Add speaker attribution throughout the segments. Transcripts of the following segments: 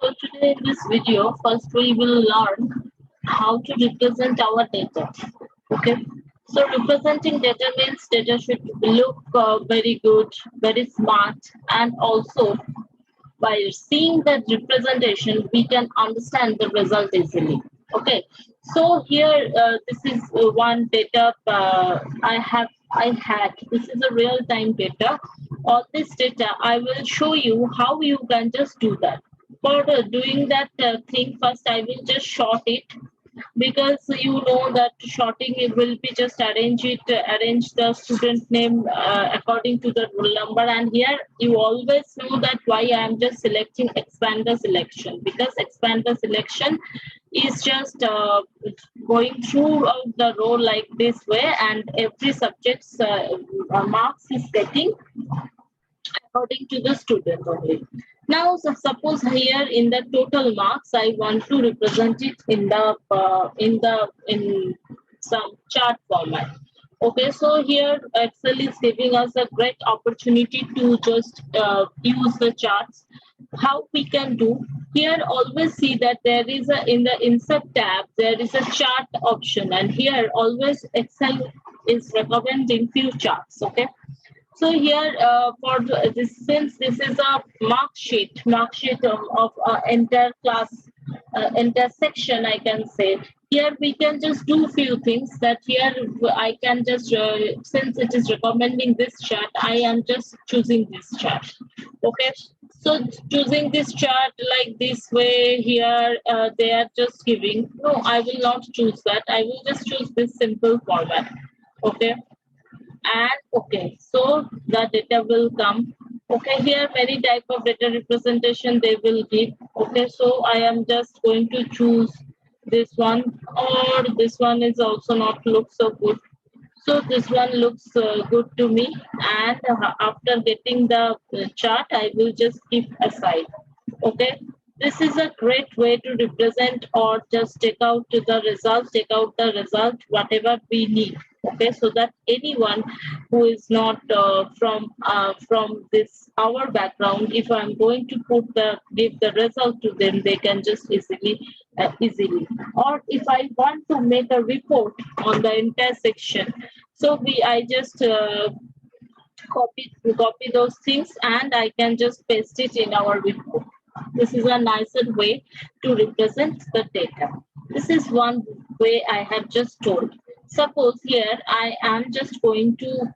Speaker 1: So today in this video, first we will learn how to represent our data. Okay. So representing data means data should look very good, very smart, and also by seeing that representation, we can understand the result easily. Okay. So here, this is one data I had. This is a real-time data. All this data, I will show you how you can just do that. For doing that thing, first I will just short it, because you know that shorting it will be just arrange the student name according to the roll number. And here you always know that why I am just selecting expand the selection, because expand the selection is just going through the row like this way, and every subject's marks is getting according to the student only. Now, so suppose here in the total marks, I want to represent it in some chart format. Okay, so here Excel is giving us a great opportunity to just use the charts. How we can do here? Always see that there is a in the insert tab there is a chart option, and here always Excel is recommending few charts. Okay, so here for this, since this is a mark sheet of entire class, entire section, I can say here we can just do few things. That here I can just since it is recommending this chart, I am just choosing this chart. Okay, so choosing this chart like this way here, they are just giving. No, I will not choose that. I will just choose this simple format. Okay, and okay, so the data will come. Okay, here many type of data representation they will give. Okay, so I am just going to choose this one, or this one is also not look so good. So this one looks good to me, and after getting the chart, I will just keep aside. Okay, this is a great way to represent or just take out the result, whatever we need. Okay, so that anyone who is not from this our background, if I'm going to give the result to them, they can just easily. Or if I want to make a report on the entire section, so we I just copy those things, and I can just paste it in our report. This is a nicer way to represent the data. This is one way I have just told. Suppose here I am just going to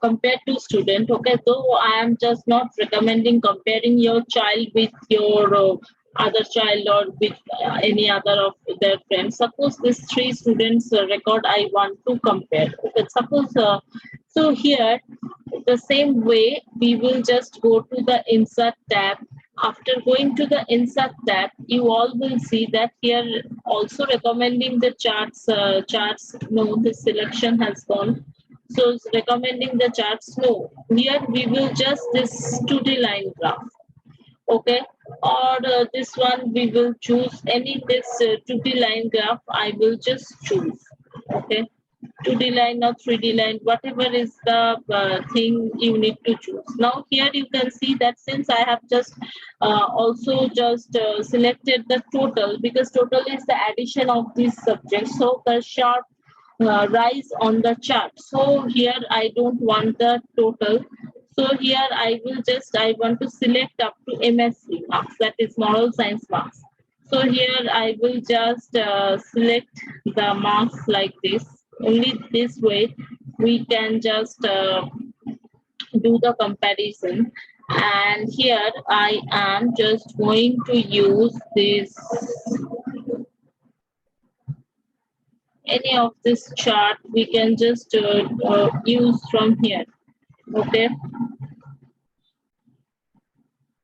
Speaker 1: compare two students. Okay, so I am just not recommending comparing your child with your other child, or with any other of their friends. Suppose these three students record I want to compare. Okay, suppose so here the same way we will just go to the insert tab. After going to the insert tab, you all will see that here also recommending the charts. No, the selection has gone, so it's recommending the charts. No, here we will just this 2D line graph. Okay, or this one we will choose any this 2D line graph. I will just choose. Okay, 2D line or 3D line, whatever is the thing you need to choose. Now here you can see that since I have just also just selected the total, because total is the addition of these subjects, so the sharp rise on the chart. So here I don't want the total. So here I want to select up to MSc marks, that is moral science marks. So here I will just select the marks like this. Only this way we can just do the comparison. And here I am just going to use this any of this chart we can just use from here. Okay,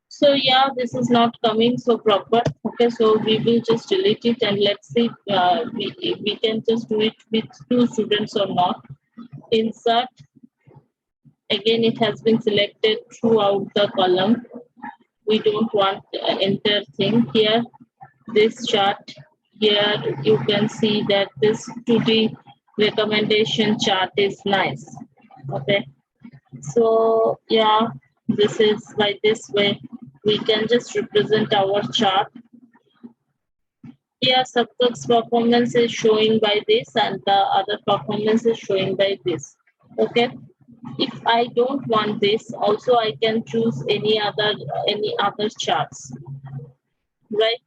Speaker 1: so yeah, this is not coming so proper. Okay, so we will just delete it, and let's see we can just do it with two students or not. Insert, again it has been selected throughout the column. We don't want enter thing here. This chart here, you can see that this 2D recommendation chart is nice. Okay, So yeah, this is by this way we can just represent our chart. Here Saptak's performance is showing by this and the other performance is showing by this. Okay. If I don't want this, also I can choose any other charts, right?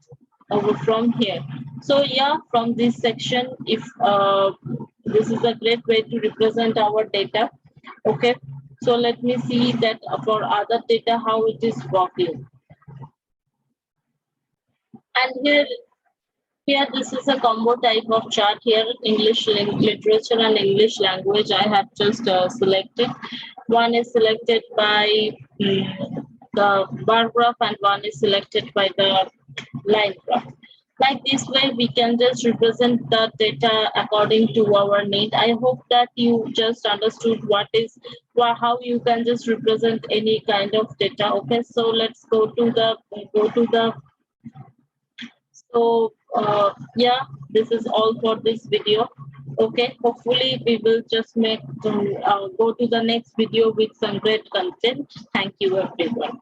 Speaker 1: Over from here. So yeah, from this section, if this is a great way to represent our data. Okay. So let me see that for other data how it is working. And here this is a combo type of chart. Here English literature and English language I have just selected. One is selected by the bar graph and one is selected by the line graph. Like this way we can just represent the data according to our need. I hope that you just understood how you can just represent any kind of data. Okay, so let's go to the so yeah, this is all for this video. Okay, hopefully we will just go to the next video with some great content. Thank you everyone.